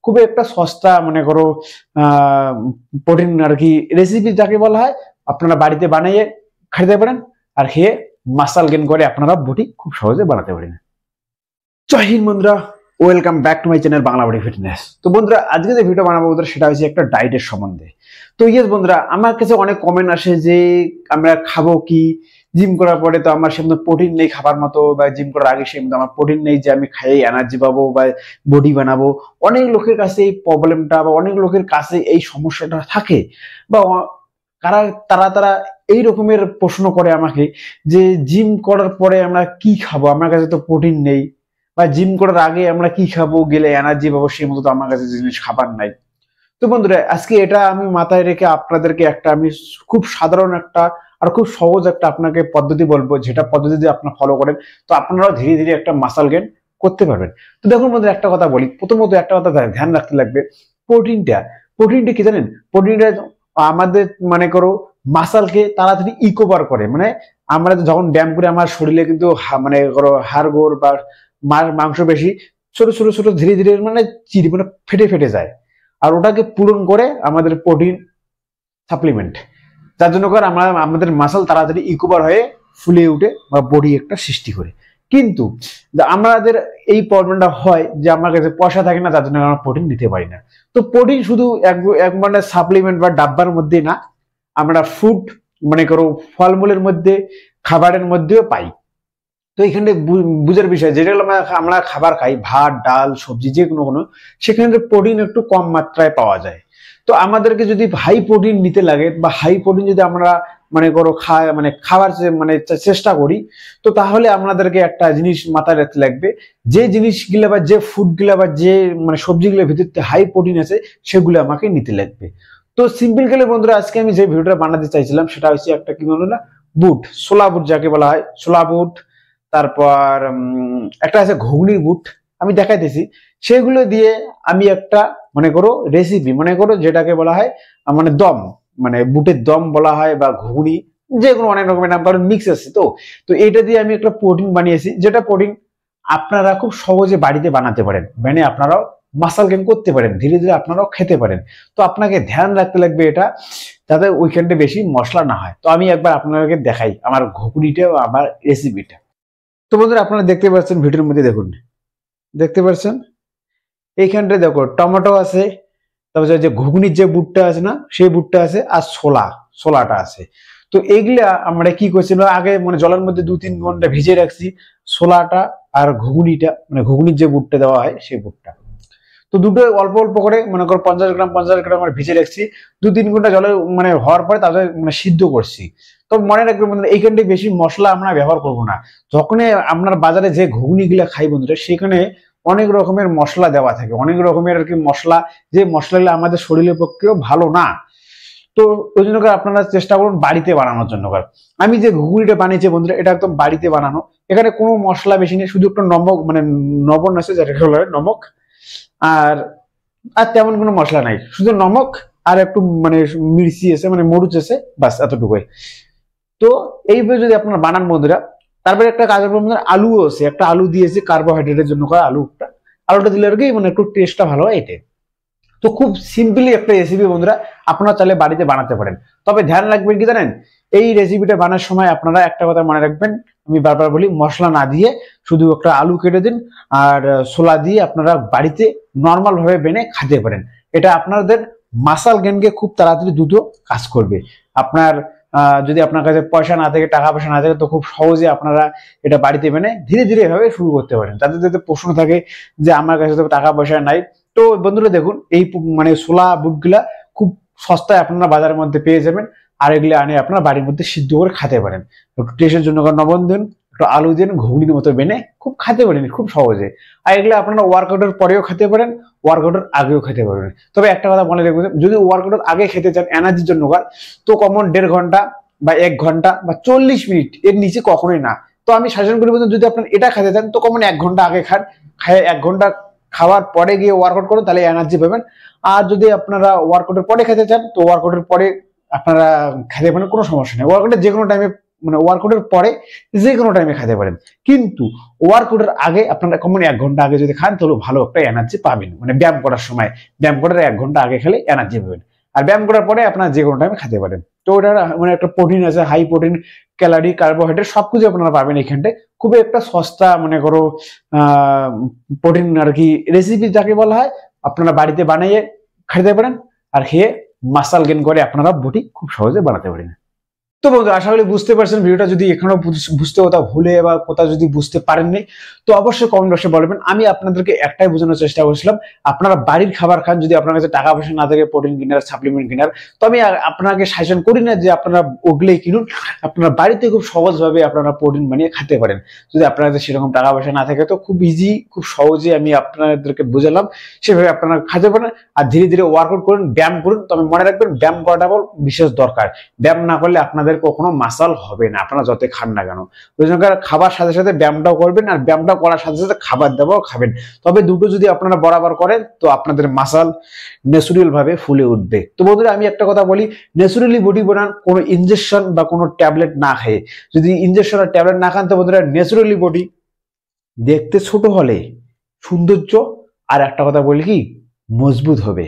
খুবই একটা সস্তা মনে করো প্রোটিন আর কি রেসিপি যাকে বলা হয়, আপনারা বাড়িতে বানিয়ে খেতে পারেন আর খেয়ে মাসল গেইন করে আপনারা বডি খুব সহজে বানাতে পারেন। জয় হিন্দ বন্ধুরা, welcome back to my channel Bangla body fitness. তো বন্ধুরা, আজকে যে ভিডিও বানাবো বন্ধুরা সেটা হচ্ছে একটা ডায়েটের সম্বন্ধে। তো ইয়েস বন্ধুরা, আমার কাছে অনেক কমেন্ট আসে যে আমরা খাবো কি, জিম করার পরে তো আমার সেমন প্রোটিন নেই খাবার মতো, বা জিম করার আগে সেমন আমার প্রোটিন নেই যে আমি খাই এনার্জি পাবো বা বডি বানাবো। অনেক লোকের কাছে এই প্রবলেমটা বা অনেক লোকের কাছে এই সমস্যাটা থাকে, বা তারা তারা এই রকমের প্রশ্ন করে আমাকে যে জিম করার পরে আমরা কি খাবো, আমার কাছে তো প্রোটিন নেই, বা জিম করার আগে আমরা কি খাবো গেলে এনার্জি পাবো, সেই মতো তো আমার কাছে জিনিস খাবার নাই। তো বন্ধুরা, আজকে এটা আমি মাথায় রেখে আপনাদেরকে একটা আমি খুব সাধারণ একটা আর খুব সহজ একটা আপনাকে পদ্ধতি বলবো, যেটা পদ্ধতি যদি আপনারা ফলো করেন তো আপনারাও ধীরে ধীরে একটা মাসল গেইন করতে পারবেন। তো দেখুন বন্ধুরা, একটা কথা বলি, প্রথমত একটা কথা ধ্যান রাখতে লাগবে, প্রোটিনটা কি জানেন? প্রোটিনটা আমাদের মনে করো মাসলকে তাড়াতাড়ি ইকোভার করে। মানে আমরা যখন ব্যায়াম করে আমার শরীরে কিন্তু মানে করো হাড়গোড় বা মাংস বেশি ছোট ছোট ছোট ধীরে ধীরে মানে ফেটে ফেটে যায়, আর ওটাকে পূরণ করে আমাদের প্রোটিন সাপ্লিমেন্ট, যার জন্য করে আমরা আমাদের মাসল তাড়াতাড়ি ইকোভার হয়ে ফুলে উঠে বা বডি একটা সৃষ্টি করে। কিন্তু আমাদের এই প্রবলেমটা হয় যে আমার কাছে পয়সা থাকে না, যার জন্য আমরা প্রোটিন নিতে পারি না। তো প্রোটিন শুধু এক মানে সাপ্লিমেন্ট বা ডাব্বার মধ্যে না, আমরা ফুড মনে করো ফলমূলের মধ্যে, খাবারের মধ্যেও পাই। তো এখানে বুঝার বিষয়, যেগুলো আমরা খাবার খাই, ভাত ডাল সবজি যে কোনো সেখানে প্রোটিন একটু কম মাত্রায় পাওয়া যায়। তো আমাদেরকে যদি হাই প্রোটিন নিতে লাগে বা হাই প্রোটিন যদি আমরা মনে করো খাবার মানে চেষ্টা করি, তো তাহলে আমাদেরকে একটা জিনিস মাথায় রাখতে লাগবে, যে জিনিসগুলো বা যে ফুডগুলো বা যে মানে সবজিগুলোর ভিতরে হাই প্রোটিন আছে সেগুলো আমাকে নিতে লাগবে। তো সিম্পল গেলে বন্ধুরা, আজকে আমি যে ভিডিওটা বানাতে চাইছিলাম সেটা হচ্ছে একটা কি বলবো না, বুট, ছোলা বুট যাকে বলা হয়, ছোলা বুট, তারপর একটা আছে ঘুগনির বুট, আমি দেখাইতেছি। সেগুলো দিয়ে আমি একটা মনে করো রেসিপি, মনে করো যেটাকে বলা হয় মানে দম, মানে বুটের দম বলা হয় বা ঘুগনি, যে কোনো অনেক রকমের নাম, কারণ মিক্স আছে। তো তো এটা দিয়ে আমি একটা প্রোটিন বানিয়েছি, যেটা প্রোটিন আপনারা খুব সহজে বাড়িতে বানাতে পারেন, মানে আপনারাও মাসল গেইন করতে পারেন, ধীরে ধীরে আপনারাও খেতে পারেন। তো আপনাকে ধ্যান রাখতে লাগবে এটা, যাতে ওইখানটা বেশি মশলা না হয়। তো আমি একবার আপনাদেরকে দেখাই আমার ঘুগনিটা ও আমার রেসিপিটা। তো বন্ধুরা, আপনারা দেখতে পাচ্ছেন ভিডিওর মধ্যে, দেখুন দেখতে পাচ্ছেন এইখানটা দেখো টমেটো আছে, তারপর যে ঘুগনির যে বুটটা আছে না সেই বুটটা আছে, আর ছোলাটা আছে। তো এইগুলা আমরা কি করছিল আগে, মানে জলের মধ্যে 2-3 ঘন্টা ভিজিয়ে রাখছি ছোলাটা আর ঘুগনিটা, মানে ঘুগনির যে বুটটা দেওয়া হয় সেই বুটটা। তো দুটো অল্প অল্প করে মনে করো 50 গ্রাম আমরা ভিজে রাখছি, 2-3 ঘন্টা জলে মানে হওয়ার পরে তাদের মানে সিদ্ধ করছি। তো মনে রাখবেন বন্ধুরা, এইখানটায় বেশি মশলা আমরা ব্যবহার করবো না। যখন আপনার বাজারে যে ঘুগনি গুলা খাই বন্ধুরা, সেখানে অনেক রকমের মশলা দেওয়া থাকে, অনেক রকমের আর কি মশলা, যে মশলাগুলো আমাদের শরীরের পক্ষেও ভালো না। তো ওই জন্য আপনারা চেষ্টা করুন বাড়িতে বানানোর জন্য। আমি যে ঘুগনিটা বানিয়েছি বন্ধুরা, এটা একদম বাড়িতে বানানো, এখানে কোনো মশলা বেশি নেই, শুধু একটু নমক মানে লবণ আছে যেটাকে বলা হয় নমক, আর আর তেমন কোনো মশলা নাই, শুধু নমক আর একটু মানে মির্চি আছে, মানে মরিচ আছে, বাস এতটুকুই। তো এইভাবে যদি আপনারা বানান বন্ধুরা, তারপরে একটা কাজের বন্ধুরা আলু আছে, একটা আলু দিয়েছে কার্বোহাইড্রেটের জন্য, আলুটা দিলে আর কি মানে একটু টেস্টটা ভালো হয় এটাই। তো খুব সিম্পলি একটা রেসিপি বন্ধুরা, আপনারা চাইলে বাড়িতে বানাতে পারেন। তবে ধ্যান রাখবেন কি জানেন, এই রেসিপিটা বানানোর সময় আপনারা একটা কথা মনে রাখবেন, আমি বারবার বলি, মশলা না দিয়ে শুধু একটা আলু কেটে দিন আর ছোলা দিয়ে আপনারা বাড়িতে নর্মাল ভাবে বেনে খেতে পারেন। এটা আপনাদের মাসল গেইনকে খুব তাড়াতাড়ি দ্রুত কাজ করবে। আপনার যদি আপনার কাছে পয়সা না থাকে, টাকা পয়সা না থাকে, তো খুব সহজে আপনারা এটা বাড়িতে বেনে ধীরে ধীরে এভাবে শুরু করতে পারেন। যাদের যাদের প্রশ্ন থাকে যে আমার কাছে তো টাকা পয়সা নাই, তো বন্ধুরা দেখুন, এই মানে ছোলা বুটগুলা খুব সস্তায় আপনারা বাজারের মধ্যে পেয়ে যাবেন, আর এগুলো আনে আপনারা বাড়ির মধ্যে সিদ্ধ করে খেতে পারেন। একটু টেস্টের জন্য লবণ দিন, একটু আলু দিন, ঘুগনির মতো বেনে খুব খেতে পারেন খুব সহজে। আর এগুলো আপনারা ওয়ার্কআউটের পরেও খেতে পারেন, ওয়ার্কআউটের আগেও খেতে পারবেন। তবে একটা কথা মনে রাখবেন, যদি ওয়ার্কআউটের আগে খেতে চান এনার্জির জন্য, তো কমন 1.5 ঘন্টা বা 1 ঘন্টা বা 40 মিনিট, এর নিচে কখনোই না। তো আমি সাজেশন করি যদি আপনার এটা খেতে চান, তো কমন 1 ঘন্টা আগে খান, খায় 1 ঘন্টা খাওয়ার পরে গিয়ে ওয়ার্কআউট করুন, তাহলে এনার্জি পাবেন। আর যদি আপনারা ওয়ার্কআউটের পরে খেতে চান, তো ওয়ার্কআউটের পরে আপনারা খেতে পারেন, কোনো সমস্যা নেই। ওয়ার্কআউটের যে কোনো টাইমে মানে ওয়ার্কআউটের পরে যে কোনো টাইমে খেতে পারেন, কিন্তু ওয়ার্কআউটের আগে আপনারা কমন 1 ঘন্টা আগে যদি খান তাহলে ভালো একটা এনার্জি পাবেন। মানে ব্যায়াম করার সময়, ব্যায়াম করার 1 ঘন্টা আগে খেলে এনার্জি পাবেন। আর ব্যায়াম করার পরে আপনারা যে কোনো টাইমে খেতে পারেন। তো ওটার মানে একটা প্রোটিন আছে, হাই প্রোটিন, ক্যালোরি, কার্বোহাইড্রেট সবকিছু আপনারা পাবেন এখানটায়। খুবই একটা সস্তা মনে করো প্রোটিন আর কি রেসিপি যাকে বলা হয়, আপনারা বাড়িতে বানিয়ে খেতে পারেন আর খেয়ে মাসল গেইন করে আপনারা বডি খুব সহজে বানাতে পারেন। তো বন্ধু আশা করি বুঝতে পারছেন ভিডিওটা। যদি এখনো বুঝতে কোথাও ভুলে বা কোথাও যদি বুঝতে পারেননি তো অবশ্যই কমেন্ট বক্সে বলবেন। আমি আপনাদেরকে একটাই বোঝানোর চেষ্টা করছিলাম, আপনারা বাড়ির খাবার খান, যদি আপনার কাছে টাকা পয়সা না থাকে প্রোটিন কেনার, সাপ্লিমেন্ট কেনার, তো আমি আপনাকে সাজেশন করি না যে আপনারা ওগুলোই কিনুন। আপনারা বাড়িতে খুব সহজভাবে আপনারা প্রোটিন বানিয়ে খেতে পারেন। যদি আপনার কাছে সেরকম টাকা পয়সা না থাকে তো খুব ইজি, খুব সহজে আমি আপনাদেরকে বোঝালাম, সেভাবে আপনারা খেতে পারেন। আর ধীরে ধীরে ওয়ার্কআউট করুন, ব্যায়াম করুন। তবে মনে রাখবেন ব্যায়াম করাটা বিশেষ দরকার। ব্যায়াম না করলে আপনাদের কখনো মাসল হবে না, আপনারা যতই খান না কেন। ওই জন্য খাবার সাথে সাথে ব্যায়ামটাও করবেন, আর ব্যায়ামটা করার সাথে সাথে খাবার দাবারও খাবেন। তবে দুটো যদি আপনারা বরাবর করেন তো আপনাদের মাসল ন্যাচুরাল ভাবে ফুলে উঠবে। তো বন্ধুরা আমি একটা কথা বলি, ন্যাচুরালি বডি বানান কোনো ইনজেকশন বা কোনো ট্যাবলেট না খেয়ে। যদি ইনজেকশন আর ট্যাবলেট না খান তো বন্ধুরা ন্যাচুরালি বডি দেখতে ছোট হলে সৌন্দর্য, আর একটা কথা বলি কি, মজবুত হবে।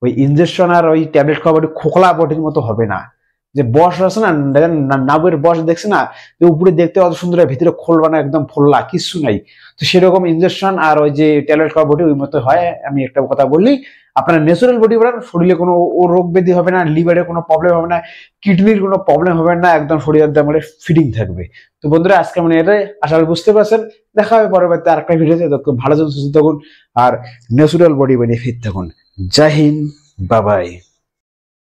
ওই ইনজেকশন আর ওই ট্যাবলেট খাওয়া বডি খোকলা বডির মতো হবে না। যে বস আছে না, নাবের বস দেখছে না, যে উপরে দেখতে অত সুন্দর, ভিতরে খোলবা না, একদম ফোল্লা, কিচ্ছু নাই। তো সেরকম ইনজেকশন আর ওই যে ট্যাবলেট খাওয়া বডি ওই মতো হয়। আমি একটা কথা বললি, আপনার ন্যাচারাল বডি বানান, শরীরে কোনো রোগ ব্যাধি হবে না, লিভারের কোনো প্রবলেম হবে না, কিডনির কোনো প্রবলেম হবে না, একদম শরীর একদম ফিটিং থাকবে। তো বন্ধুরা আজকে মানে এটাই আশা করি বুঝতে পারছেন। দেখা হবে পরবর্তী আরেকটা ভিডিওতে। ভালো থাকুন, সুস্থ থাকুন আর ন্যাচারাল বডি বানিয়ে ফিট থাকুন। জয় হিন্দ, বাই বাই।